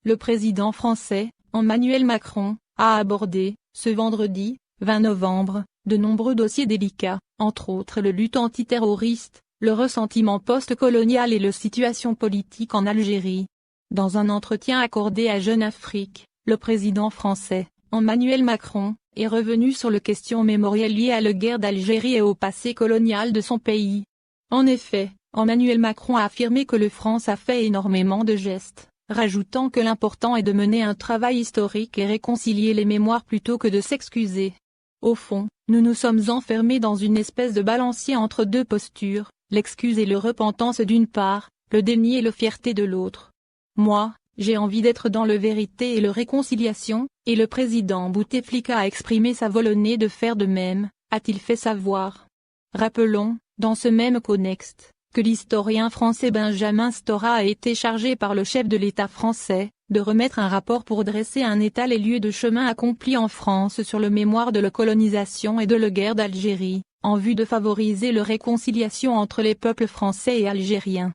le président français, Emmanuel Macron, a abordé, ce vendredi, 20 novembre, de nombreux dossiers délicats, entre autres le lutte antiterroriste, le ressentiment post-colonial et la situation politique en Algérie. Dans un entretien accordé à Jeune Afrique, le président français, Emmanuel Macron, est revenu sur les questions mémorielles liées à la guerre d'Algérie et au passé colonial de son pays. En effet, Emmanuel Macron a affirmé que la France a fait énormément de gestes, rajoutant que l'important est de mener un travail historique et réconcilier les mémoires plutôt que de s'excuser. Au fond, nous nous sommes enfermés dans une espèce de balancier entre deux postures, l'excuse et le repentance d'une part, le déni et la fierté de l'autre. Moi, j'ai envie d'être dans la vérité et la réconciliation, et le président Bouteflika a exprimé sa volonté de faire de même, a-t-il fait savoir. Rappelons, dans ce même contexte, que l'historien français Benjamin Stora a été chargé par le chef de l'État français, de remettre un rapport pour dresser un état des lieux de chemin accompli en France sur le mémoire de la colonisation et de la guerre d'Algérie, en vue de favoriser la réconciliation entre les peuples français et algériens.